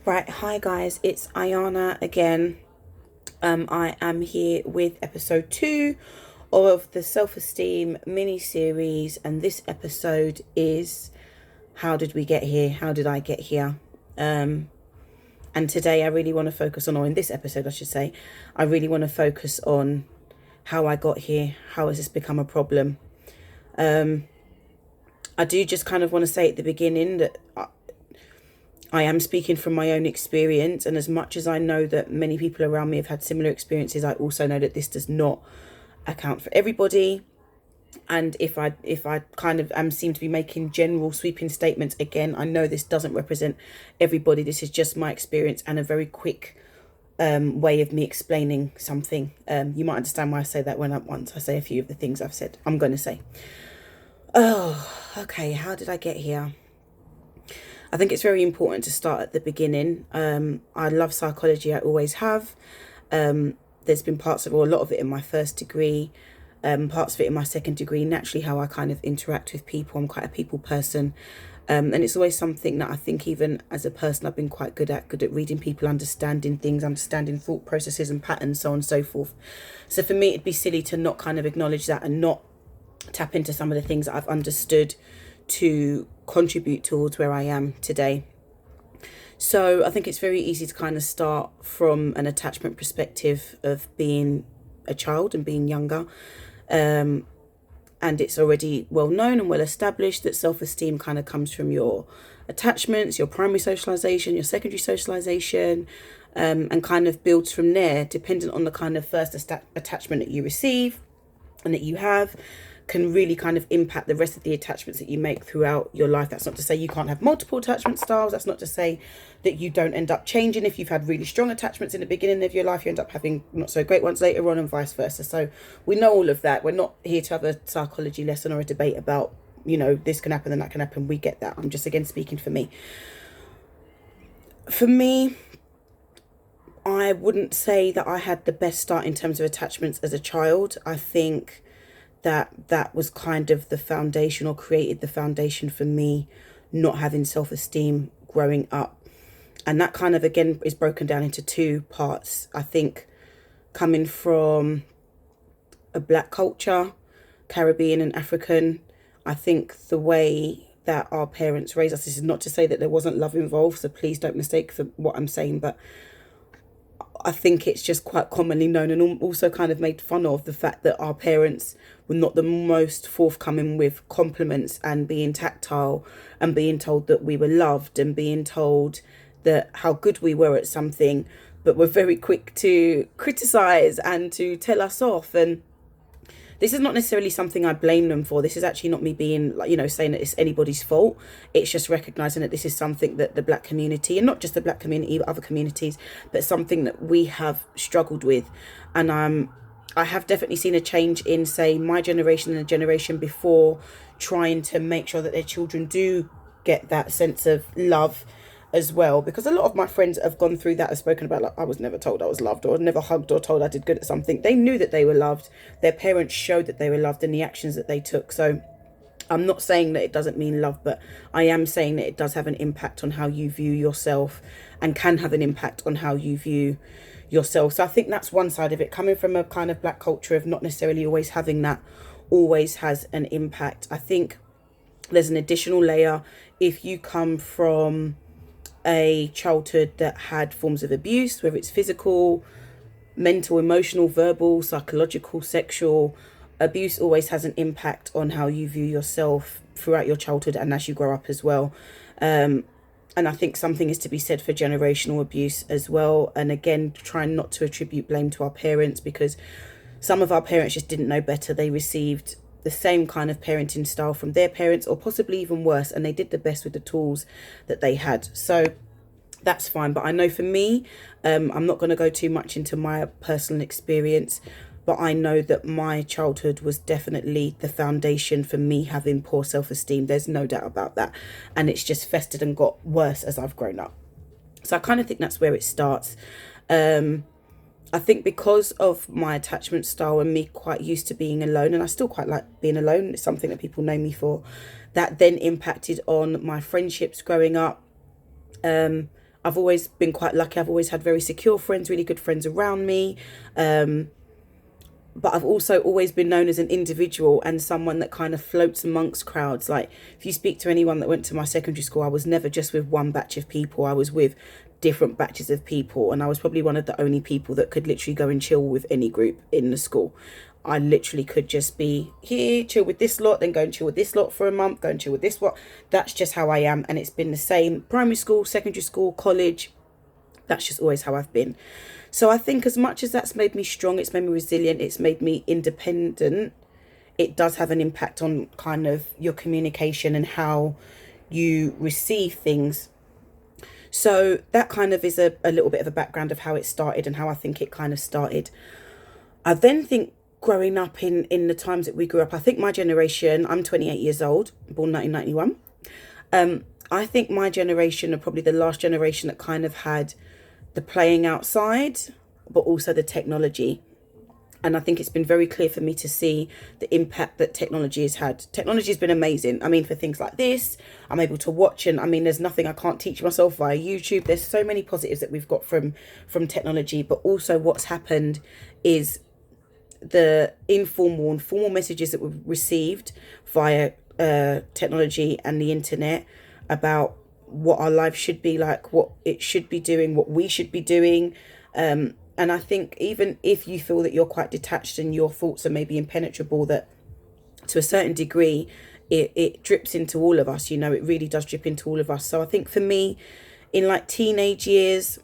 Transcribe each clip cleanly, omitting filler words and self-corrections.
Right, hi guys, it's Ayana again. I am here with episode 2 of the self-esteem mini series, and this episode is how did we get here? How did I get here? And today I really want to focus on, or in this episode I should say, I really want to focus on how I got here. How has this become a problem? I do just kind of want to say at the beginning that I am speaking from my own experience, and as much as I know that many people around me have had similar experiences, I also know that this does not account for everybody. And if I kind of seem to be making general sweeping statements, again, I know this doesn't represent everybody. This is just my experience and a very quick way of me explaining something. You might understand why I say that once I say a few of the things I've said, I'm going to say. Oh, okay. How did I get here? I think it's very important to start at the beginning. I love psychology, I always have. There's been parts of, or a lot of it in my first degree, parts of it in my second degree, naturally how I kind of interact with people. I'm quite a people person. And it's always something that I think even as a person I've been quite good at reading people, understanding things, understanding thought processes and patterns, so on and so forth. So for me, it'd be silly to not kind of acknowledge that and not tap into some of the things that I've understood to contribute towards where I am today. So I think it's very easy to kind of start from an attachment perspective of being a child and being younger. And it's already well known and well established that self-esteem kind of comes from your attachments, your primary socialization, your secondary socialization, and kind of builds from there, dependent on the kind of first attachment that you receive and that you have, can really kind of impact the rest of the attachments that you make throughout your life. That's not to say you can't have multiple attachment styles. That's not to say that you don't end up changing. If you've had really strong attachments in the beginning of your life, you end up having not so great ones later on, and vice versa. So we know all of that. We're not here to have a psychology lesson or a debate about, this can happen and that can happen. We get that. I'm just, again, speaking for me. For me, I wouldn't say that I had the best start in terms of attachments as a child. I think that was kind of the foundation, or created the foundation for me not having self-esteem growing up. And that kind of, again, is broken down into two parts. I think coming from a black culture, Caribbean and African, I think the way that our parents raised us, this is not to say that there wasn't love involved, so please don't mistake for what I'm saying, but I think it's just quite commonly known and also kind of made fun of the fact that our parents were not the most forthcoming with compliments and being tactile and being told that we were loved and being told that how good we were at something, but were very quick to criticize and to tell us off. And this is not necessarily something I blame them for. This is actually not me being saying that it's anybody's fault. It's just recognizing that this is something that the black community, and not just the black community, but other communities, but something that we have struggled with. And I have definitely seen a change in, say, my generation and the generation before, trying to make sure that their children do get that sense of love as well, because a lot of my friends have gone through that, have spoken about, like, I was never told I was loved, or never hugged or told I did good at something. They knew that they were loved. Their parents showed that they were loved in the actions that they took. So I'm not saying that it doesn't mean love, but I am saying that it does have an impact on how you view yourself, and can have an impact on how you view yourself. So I think that's one side of it. Coming from a kind of black culture of not necessarily always having that always has an impact. I think there's an additional layer if you come from a childhood that had forms of abuse, whether it's physical, mental, emotional, verbal, psychological, sexual. Abuse always has an impact on how you view yourself throughout your childhood and as you grow up as well. And I think something is to be said for generational abuse as well. And again, trying not to attribute blame to our parents, because some of our parents just didn't know better. They received the same kind of parenting style from their parents, or possibly even worse, and they did the best with the tools that they had. So that's fine. But I know for me, I'm not going to go too much into my personal experience, but I know that my childhood was definitely the foundation for me having poor self-esteem. There's no doubt about that. And it's just festered and got worse as I've grown up. So I kind of think that's where it starts. I think because of my attachment style and me quite used to being alone, and I still quite like being alone, it's something that people know me for, that then impacted on my friendships growing up. I've always been quite lucky. I've always had very secure friends, really good friends around me. But I've also always been known as an individual and someone that kind of floats amongst crowds. Like, if you speak to anyone that went to my secondary school, I was never just with one batch of people. I was with different batches of people, and I was probably one of the only people that could literally go and chill with any group in the school. I literally could just be here, chill with this lot, then go and chill with this lot for a month, go and chill with this lot. That's just how I am, and it's been the same primary school, secondary school, college. That's just always how I've been. So I think as much as that's made me strong, it's made me resilient, it's made me independent, it does have an impact on kind of your communication and how you receive things. So that kind of is a little bit of a background of how it started and how I think it kind of started. I then think growing up in the times that we grew up, I think my generation, I'm 28 years old, born 1991. I think my generation are probably the last generation that kind of had the playing outside, but also the technology. And I think it's been very clear for me to see the impact that technology has had. Technology has been amazing. I mean, for things like this, I'm able to watch, and I mean, there's nothing I can't teach myself via YouTube. There's so many positives that we've got from technology, but also what's happened is the informal and formal messages that we've received via technology and the internet about what our life should be like, what it should be doing, what we should be doing. And I think even if you feel that you're quite detached and your thoughts are maybe impenetrable, that to a certain degree, it drips into all of us, you know, it really does drip into all of us. So I think for me, in like teenage years,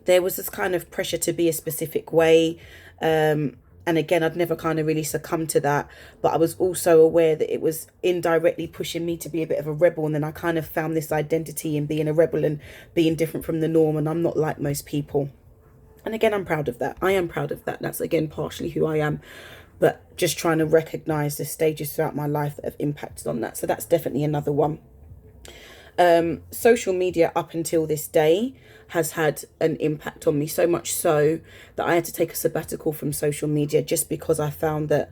there was this kind of pressure to be a specific way. And again, I'd never kind of really succumbed to that. But I was also aware that it was indirectly pushing me to be a bit of a rebel. And then I kind of found this identity in being a rebel and being different from the norm. And I'm not like most people. And again, I'm proud of that. I am proud of that. That's, again, partially who I am. But just trying to recognise the stages throughout my life that have impacted on that. So that's definitely another one. Social media up until this day has had an impact on me, so much so that I had to take a sabbatical from social media, just because I found that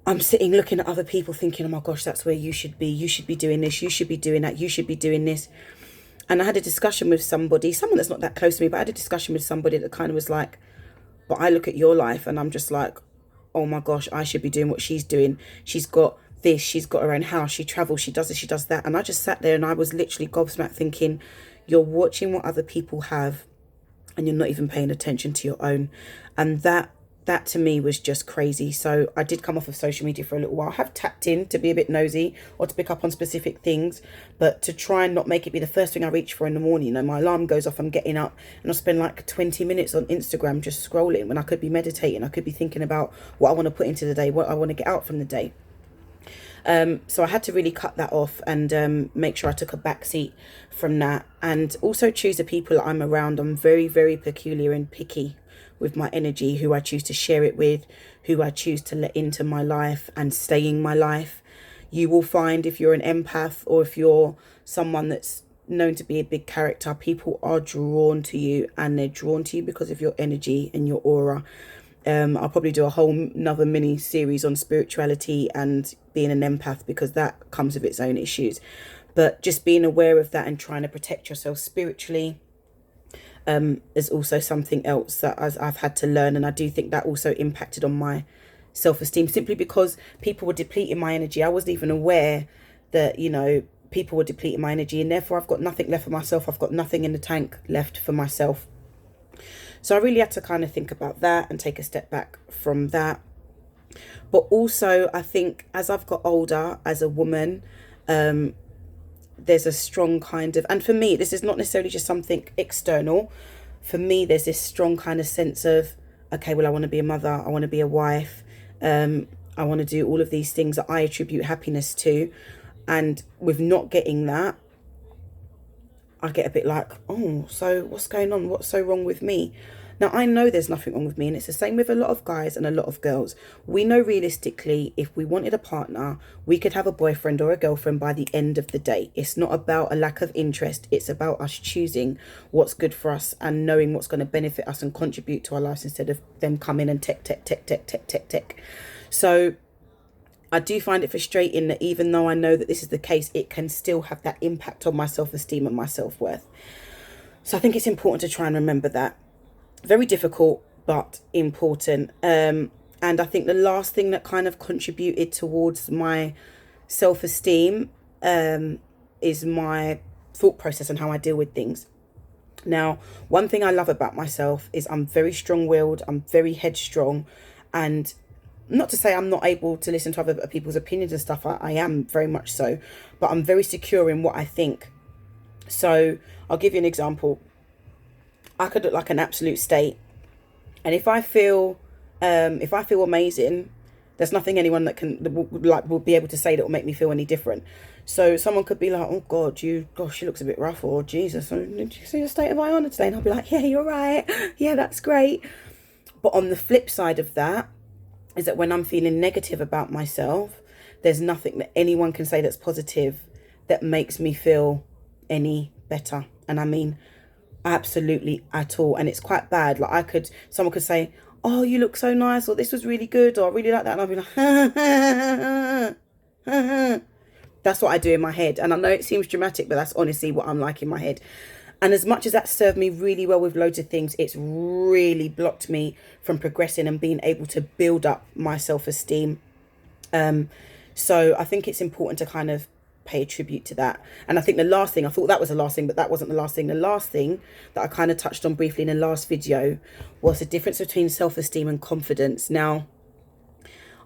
I'm sitting looking at other people thinking, oh my gosh, that's where you should be doing this, you should be doing that, you should be doing this. And I had a discussion with somebody, someone that's not that close to me, but I had a discussion with somebody that kind of was like, but I look at your life and I'm just like, oh my gosh, I should be doing what she's doing. She's got this, she's got her own house, she travels, she does this, she does that. And I just sat there and I was literally gobsmacked thinking, you're watching what other people have and you're not even paying attention to your own. And that to me was just crazy. So I did come off of social media for a little while. I have tapped in to be a bit nosy or to pick up on specific things, but to try and not make it be the first thing I reach for in the morning. You know, my alarm goes off, I'm getting up, and I'll spend like 20 minutes on Instagram just scrolling when I could be meditating. I could be thinking about what I want to put into the day, what I want to get out from the day. So I had to really cut that off and make sure I took a back seat from that, and also choose the people that I'm around. I'm very, very peculiar and picky with my energy, who I choose to share it with, who I choose to let into my life and stay in my life. You will find, if you're an empath or if you're someone that's known to be a big character, people are drawn to you, and they're drawn to you because of your energy and your aura. I'll probably do a whole another mini series on spirituality and being an empath, because that comes with its own issues. But just being aware of that and trying to protect yourself spiritually is also something else that I've had to learn. And I do think that also impacted on my self-esteem, simply because people were depleting my energy. I wasn't even aware that, you know, people were depleting my energy, and therefore I've got nothing left for myself. I've got nothing in the tank left for myself. So I really had to kind of think about that and take a step back from that. But also, I think as I've got older as a woman, there's a strong kind of, and for me, this is not necessarily just something external. For me, there's this strong kind of sense of, okay, well, I want to be a mother, I want to be a wife, I want to do all of these things that I attribute happiness to. And with not getting that, I get a bit like, oh, so what's going on? What's so wrong with me? Now, I know there's nothing wrong with me, and it's the same with a lot of guys and a lot of girls. We know realistically, if we wanted a partner, we could have a boyfriend or a girlfriend by the end of the day. It's not about a lack of interest. It's about us choosing what's good for us and knowing what's going to benefit us and contribute to our lives, instead of them coming and tech. So I do find it frustrating that even though I know that this is the case, it can still have that impact on my self-esteem and my self-worth. So I think it's important to try and remember that. Very difficult, but important. And I think the last thing that kind of contributed towards my self-esteem is my thought process and how I deal with things. Now, one thing I love about myself is I'm very strong-willed, I'm very headstrong, and not to say I'm not able to listen to other people's opinions and stuff, I am very much so, but I'm very secure in what I think. So I'll give you an example. I could look like an absolute state, and if I feel amazing, there's nothing anyone that will be able to say that will make me feel any different. So someone could be like, oh God, she looks a bit rough, or Jesus, did you see the state of Iona today? And I'll be like, yeah, you're right. Yeah, that's great. But on the flip side of that is that when I'm feeling negative about myself, there's nothing that anyone can say that's positive that makes me feel any better. And I mean, absolutely at all. And it's quite bad. Like someone could say, oh, you look so nice, or this was really good, or I really like that. And I'll be like, ha, ha, ha, ha. That's what I do in my head. And I know it seems dramatic, but that's honestly what I'm like in my head. And as much as that served me really well with loads of things, it's really blocked me from progressing and being able to build up my self-esteem. So I think it's important to kind of pay tribute to that. And I think the last thing, I thought that was the last thing, but that wasn't the last thing. The last thing that I kind of touched on briefly in the last video was the difference between self-esteem and confidence. Now,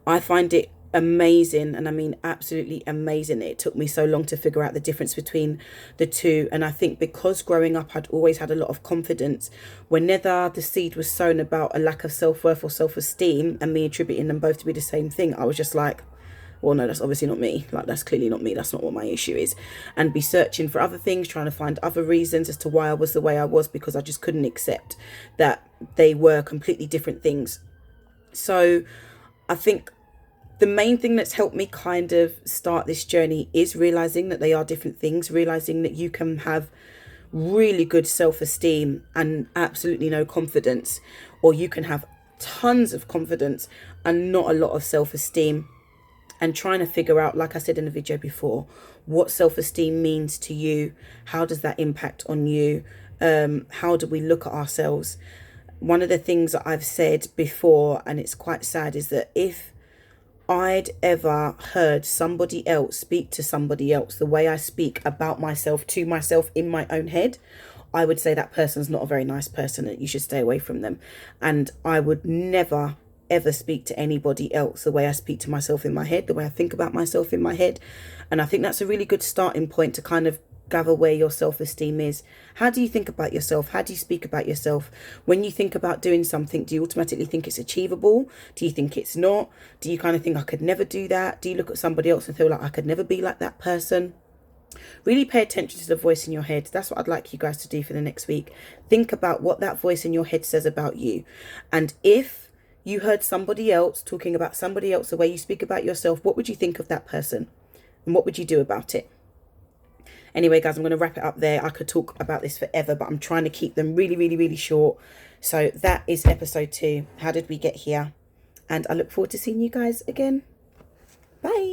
I find it amazing, and I mean absolutely amazing. It took me so long to figure out the difference between the two, and I think because growing up I'd always had a lot of confidence, whenever the seed was sown about a lack of self-worth or self-esteem and me attributing them both to be the same thing, I was just like, well, no, that's obviously not me. Like, that's clearly not me. That's not what my issue is. And be searching for other things, trying to find other reasons as to why I was the way I was, because I just couldn't accept that they were completely different things. So I think the main thing that's helped me kind of start this journey is realizing that they are different things, realizing that you can have really good self-esteem and absolutely no confidence, or you can have tons of confidence and not a lot of self-esteem. And trying to figure out, like I said in the video before, what self-esteem means to you. How does that impact on you? How do we look at ourselves? One of the things that I've said before, and it's quite sad, is that if I'd ever heard somebody else speak to somebody else the way I speak about myself to myself in my own head, I would say that person's not a very nice person and you should stay away from them. And I would never ever speak to anybody else the way I speak to myself in my head, the way I think about myself in my head. And I think that's a really good starting point to kind of gather where your self-esteem is. How do you think about yourself? How do you speak about yourself? When you think about doing something, do you automatically think it's achievable? Do you think it's not? Do you kind of think I could never do that? Do you look at somebody else and feel like I could never be like that person? Really pay attention to the voice in your head. That's what I'd like you guys to do for the next week. Think about what that voice in your head says about you. And if you heard somebody else talking about somebody else the way you speak about yourself, what would you think of that person? And what would you do about it? Anyway, guys, I'm going to wrap it up there. I could talk about this forever, but I'm trying to keep them really, really, really short. So that is episode 2. How did we get here? And I look forward to seeing you guys again. Bye.